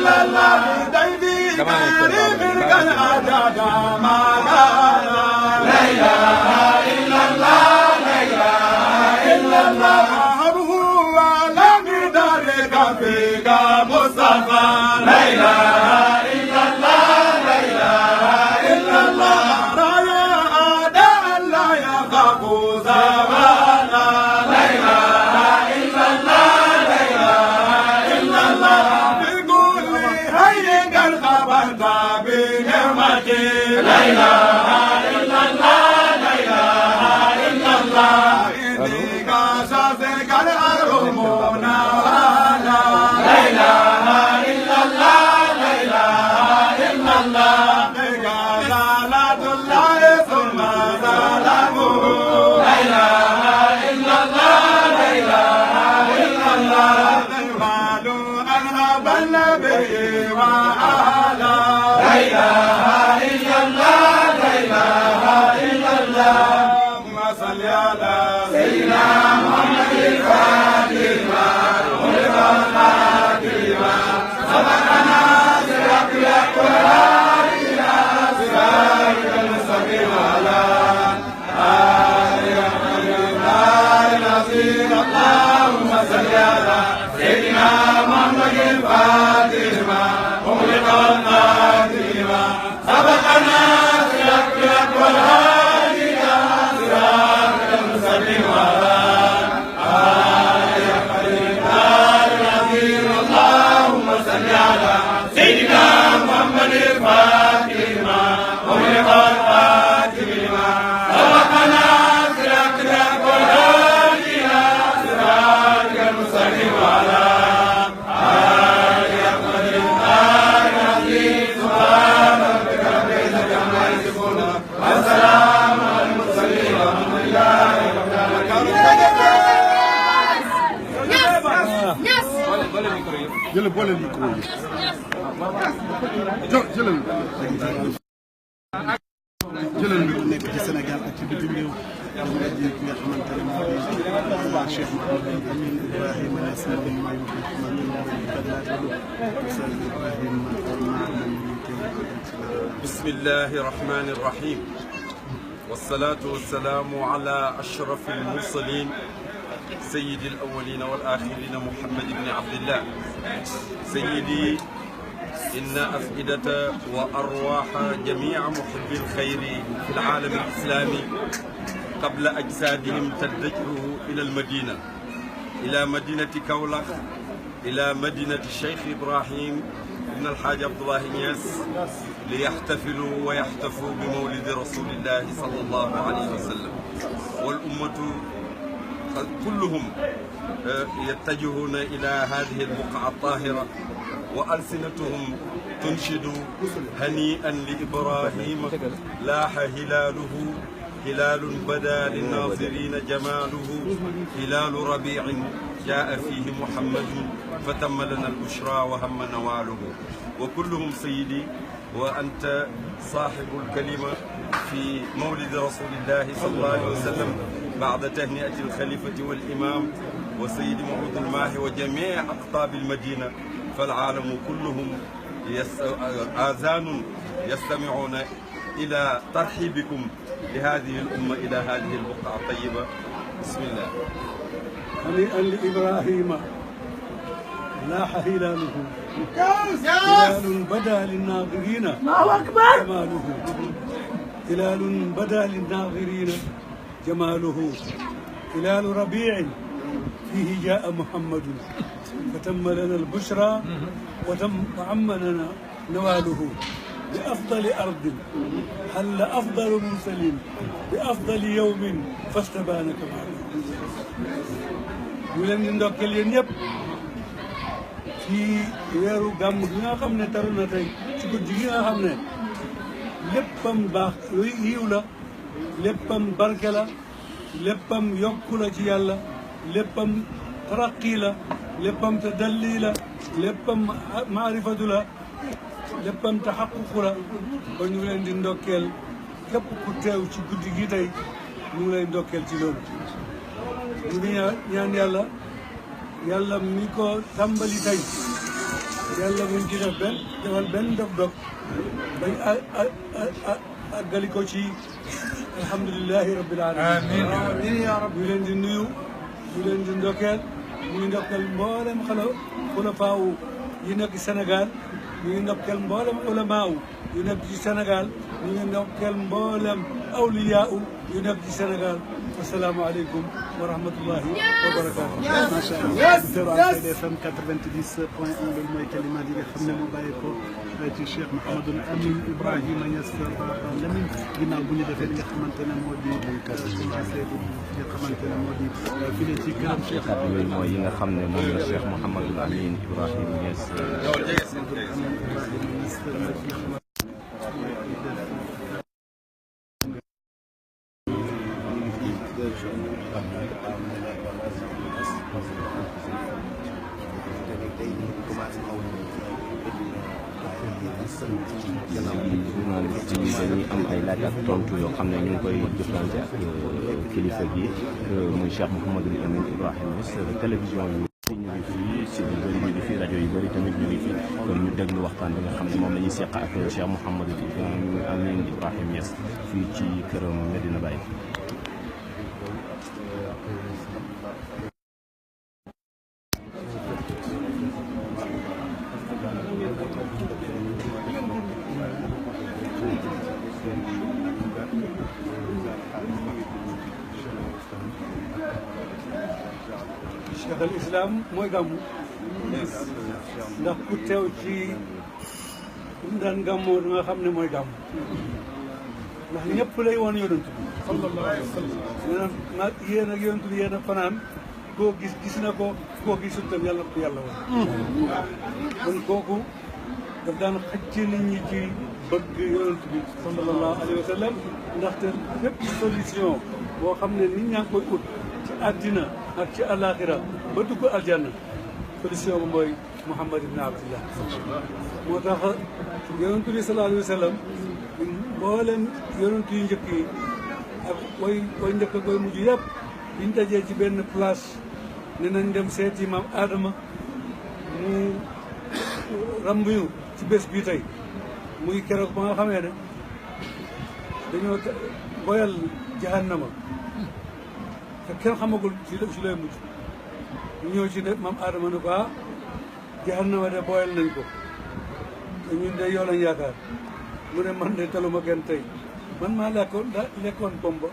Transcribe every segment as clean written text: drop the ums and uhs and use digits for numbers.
La إلا الله ديدي كريم كالعدد ما لا إله إلا الله لا إله إلا الله هو لم يدرك فيك مصطفى لا إله إلا الله لا إله إلا الله رايا أداء لا يخاف زوالا لا إله إلا الله لا إله إلا الله بكل هين قد خبرت بنعمتي لا إله إلا الله لا إله إلا الله إنك شاسك الأرمون لا إله إلا الله لا إله إلا الله زالت الله ثم ظلمه لا إله إلا الله لا إله إلا الله المال أغرب النبي وأعلى لا إله إلا الله لا إله إلا الله اللهم صل على سيدنا محمد الفاتحة والخاتمة سبقنا صراط الأقوال إلى صراط المستقيم على آله العظيم اللهم صل على سيدنا محمد الفاتحة والخاتمة سبقنا صراط الأقوال إلى صراط المستقيم على اللهم صل على سيدنا محمد الفاتحة والخاتمة سبقنا صراط الأقوال إلى صراط المستقيم على سبحان ربك رب العزة عما يصفون والسلام على المرسلين والحمد لله رب العالمين. jëlal boole micro yi jëlal micro nekk ci Sénégal ak ci bitim réew dama la ji ki nga xamante ne moo di waa Cheikh Mouhamadou Amine Ibrahima Niass na di may بسم الله الرحمن الرحيم والصلاة والسلام على أشرف المرسلين سيد الأولين والآخرين محمد بن عبد الله سيدي إن أفئدة وأرواح جميع محبي الخير في العالم الإسلامي قبل أجسادهم تتجه إلى المدينة إلى مدينة كولخ إلى مدينة الشيخ إبراهيم بن الحاج عبد الله نياس ليحتفلوا ويحتفوا بمولد رسول الله صلى الله عليه وسلم والأمة كلهم يتجهون إلى هذه البقعة الطاهرة وألسنتهم تنشد هنيئا لإبراهيم لاح هلاله هلال بدا للناظرين جماله هلال ربيع جاء فيه محمد فتم لنا البشرى وهم نواله وكلهم سيدي وأنت صاحب الكلمة في مولد رسول الله صلى الله عليه وسلم بعد تهنئة الخليفة والإمام وسيد محمود الماهي وجميع أقطاب المدينة فالعالم كلهم آذان يستمعون إلى ترحيبكم لهذه الأمة إلى هذه البقعة الطيبة. بسم الله. هنيئا لإبراهيم لاح هلاله هلال بدا للناظرين الله أكبر جماله هلال بدا للناظرين جماله هلال ربيع فيه جاء محمد فتم لنا البشرى وعم لنا نواله بأفضل أرض حل أفضل مرسلين بأفضل يوم فاستبان كماله ñu leen di ndokkeel yéen ñëpp ci weeru gàmm gi nga xam ne taru na tey ci guddi gi nga xam ne léppam baax yiw la léppam barke la léppam yokku la ci yàlla léppam taraqi la léppam tadalli la léppam maarifatu la léppam taxaquq la ba ñu leen di ndokkeel képp ku teew ci guddi gi tey ñu ngi lay ndokkeel ci loolu ñu ngi ñaan yàlla mi ko tàmbali tey yàlla buñ ci defal benn dog-dog bañ àggali ko ci alhamdulilahi rabbil alamin amiin ya rabbi ñu leen di nuyu ñu leen di ndokkeel ñu ngi ndokkeel mboolem xulafaa yi nekk Sénégal ñu ngi ndokkeel mboolem ulamaaw yu nekk ci Sénégal ñu ngi ndokkeel mboolem awliyaa yu nekk ci Sénégal asalaamaaleykum wa rahmatullahi wa barakaatu. macha allah auditeur Alfayda FM 90.1 loolu mooy kalimaat yi nga xam ne moo bàyyi ko ci Cheikh Mouhamadul Amin Ibrahima Niass Lamine ginnaaw bu ñu defee li nga xamante ne moo di commencé bi nga xamante ne moo di fii ci këram Cheikh yooyu mooy yi nga xam ne moom la Cheikh Mouhamadul Amin Ibrahima Niass journaliste yi dañuy am ay laaj ak tontu yoo xam ne ñu ngi koy jëflante ak kilifa gi muy Cheikh Mouhamadul Amin Ibrahima Niass télévision yi ñu ngi fii si yu bëri ñu ngi fii rajo yu bëri tamit ñu ngi fii kon ñu déglu waxtaan bi nga xam ne moom la ñuy seq ak Cheikh Mouhamadul Amin Ibrahima Niass fii ci këram Medina Baye. Cheikh al Islam mooy gàmmu ndax ku teew ci mu daan gàmmoo da nga xam ne mooy gàmmu ndax ñëpp lay woon yonent bi sallallahu alayhi wa sallam nag yéen ak yonent bi yéen a fanaan koo gis na ko koo gisul tam yàlla ko yàlla woon kon kooku daf daan xëcc nit ñi ci bëgg yonent bi sallallahu alayhi wa sallam ndaxte bépp solution boo xam ne nit ñaa ngi koy ut ci àddina ak ci àllaaxira ba dugg aljanna solution ba mooy Muhammad ibn Abdillah moo tax yonent bi sallallahu alayhi wa sallam mboolem yonent yu njëkk yi ak way njëkk ak way mujj yëpp biñ dajee ci benn place ne nañ dem seeti maam Adama mu rambuñu ci bés bii tey muy keroog ba nga xamee ne dañoo boyal jahannama te kenn xamagul si lay mujj ñu ñëw ci ne maam Adama ne ko jahannama de boyal nañ ko te ñun de yoo lañ yaakaar mu ne man de taluma kenn tey man maa lekkoon bomba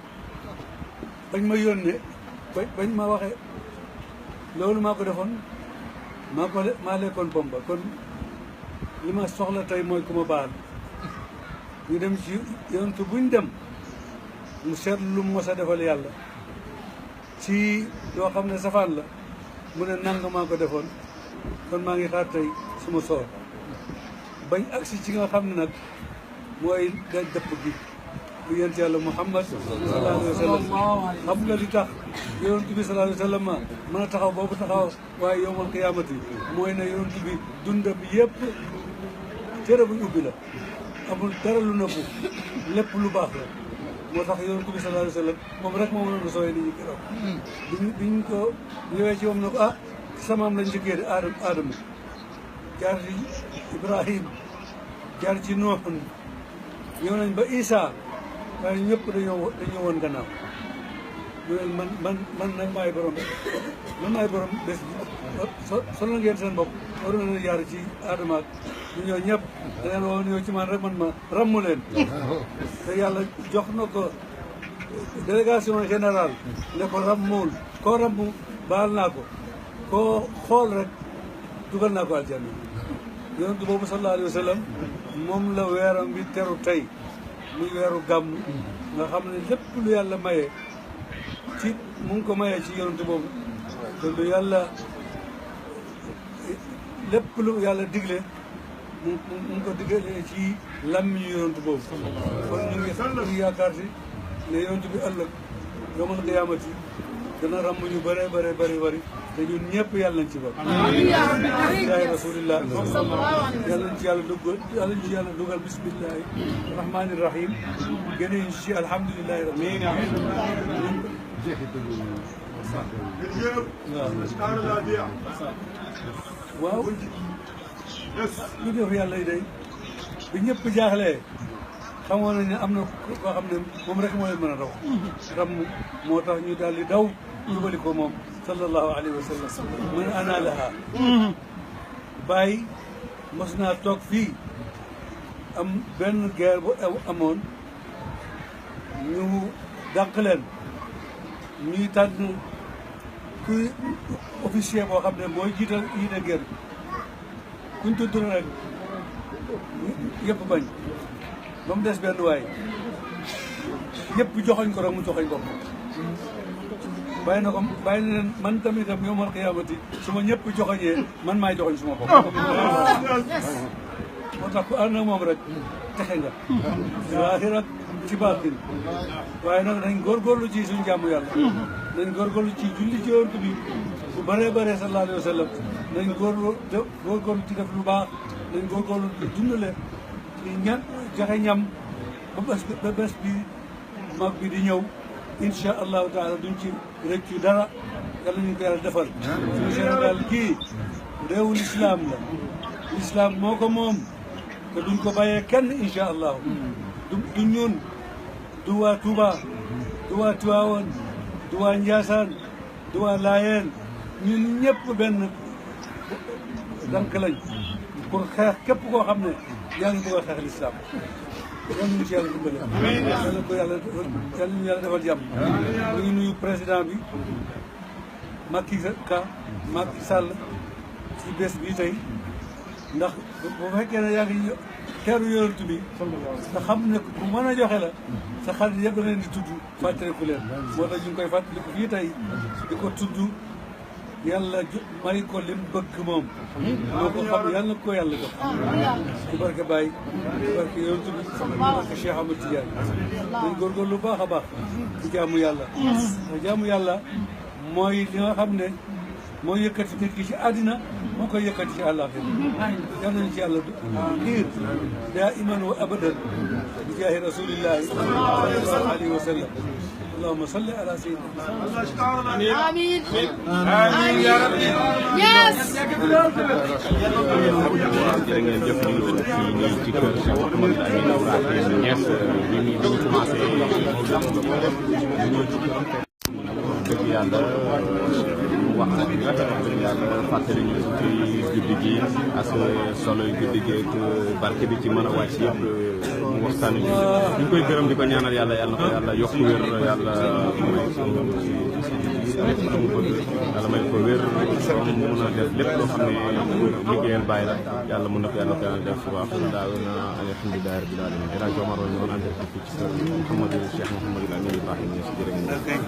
bañ ma yónnee bañ ma waxee loolu maa ko defoon maa lekkoon bomba kon li ma soxla tey mooy ku ma baal ñu dem ci yonent buñ dem mu seet lu mu mos a defal yàlla ci loo xam ne safaan la mu ne nang maa ko defoon kon maa ngi xaar tey suma soor bañ agsi ci nga xam ne nag mooy daj dëpp gi bu yonent yàlla Muhammad sallallahu alayhi wa sallam xam nga li tax yonent bi sallallahu alayhi wa sallam mën a taxaw boobu taxaw waaye yowmal qiyaamati mooy ne yonent bi dundam yëpp téere buñ ubbi la amul dara lu nëbbu lépp lu baax la moo tax yonent bi sallallahu alayhi wa sallam moom rek moo mënoon a sooy nit ñi keroog biñ ko ñëwee ci moom ne ko samaam lañ njëkkee di aadama jaar ci Ibrahim jaar ci Nuuxun ñëw nañ ba Isa waaye ñëpp dañoo woon gannaaw mu ne man nag maay borom bés bi solo ngeen seen bopp waroon na jaar ci Adama ak ñu ñëw ñëpp da ngeen woo ñëw ci man rek man ma rammu leen te yàlla jox na ko délégation générale ne ko rammul koo rammu baal naa ko koo xool rek dugal naa ko aljanna yonent boobu sallallahu alayhi wa sallam moom la weeram bi teru tey muy weeru gàmm nga xam ne lépp lu yàlla maye ci mu ngi ko mayee ci yonent boobu te lu yàlla lépp lu yàlla digle mu ngi ko digle ci làmmiñu yonent boobu kon ñu ngi yaakaar si ne yonent bi ëllëg yawmal qiyaamati dana ràmm ñu bëree bëri te ñun ñëpp yàlla nañ ci bokk. amiin yaa rasulillah yàlla nañ ci yàlla dugal bismillahi rahmaani rahim génne ñu ci alhamdulilahi rabbil alamin. waaw. lu def yàlla yi day bi ñëpp jaaxlee xamoon nañ ne am na koo xam ne moom rek moo leen mën a daw ram moo tax ñu daal di daw jubali ko moom sallallahu alayhi wa sallam man ana laha bàyyi mos naa toog fii am benn guerre bu amoon ñu dànq leen ñuy tànn kuy officier boo xam ne mooy jiite guerre kuñ tudd rek yëpp bañ ba mu des benn waay yëpp joxoñ ko rek mu joxoñ bopp bàyyi na ko bàyyi na leen man tamitam yawmal qiyaamati su ma ñëpp joxoñee man maay joxoñ suma bopp moo tax ku ànd ak moom rek texe nga zaahir ak ci baatin waaye nag nañ góorgóorlu ci suñu jàmm yàlla nañ góorgóorlu ci julli ci yonent bi bu bëree bëree sallallahu alayhi wa sallam nañ góorgóorlu ci def lu baax nañ góorgóorlu ci dundale ci ñan joxe ñam ba bés bi mag bi di ñëw incha allahu taala duñ ci rëccu dara yàlla ñu ko yàlla defal suñu Sénégal gii réewul islam la l'islam moo ko moom te duñ ko bàyyee kenn incha allahu du ñun du waa Touba du waa Tiwaawoon du waa Njaasaan du waa Laayeen ñun ñëpp benn dank lañ pour xeex képp koo xam ne yaa ngi bëgg a xeex l'islam yal nañu ci yàlla dimbali yàlla ko yàlla defal jàmm ñu ngi nuyu président bi Macky Sall ci bés bi tey ndax bu fekkee ne yaa ngi teeru yonent bi nga xam ne ku mën a joxe la sa xarit yëpp da leen di tudd fàttaliku leen moo tax ñu ngi koy fàttaliku fii tey di ko tudd yàlla may ko lim bëgg moom moo ko xam yàlla na ko yàlla jox ci barke Baye ci barke yonent bi ci barke Cheikh Ahmed Tidiane dañ góorgóorlu lu baax a baax ci jaamu yàlla te jaamu yàlla mooy li nga xam ne moo yëkkati nit ki ci àddina moo koy yëkkati ci àllaaxira yal nañu ci yàlla xiir daa iman wa abadan bi jaahi rasulillahi sallallahu alayhi wa sallam allahumma salli ala sayyidina amiin amiin ya rabbi yes jërë ngeen jëf ñu fii nii ci kër Cheikh Mouhamadou Amine Ibrahima Niass bi ñu commencé dëgg yàlla wax na li rafet wax dëgg yàlla fàttali ñu ci guddi gi ak solo yu guddi gi ak barke bi ci mën a wàcc yëpp mu waxtaan ñu ngi koy gërëm di ko ñaanal yàlla yàlla na ko yàlla yokk wér yàlla may ko ci lépp lu mu bëgg yàlla may ko wér mu mun a def lépp loo xam ne liggéeyal bàyyi la yàlla mun na ko yàlla def waaw daaw na alhamdulilah rabbil alamin El Hadj Omar ñu doon ànd ak fii ci kër Cheikh Mouhamadou Amine Ibrahima Niass jërë ngeen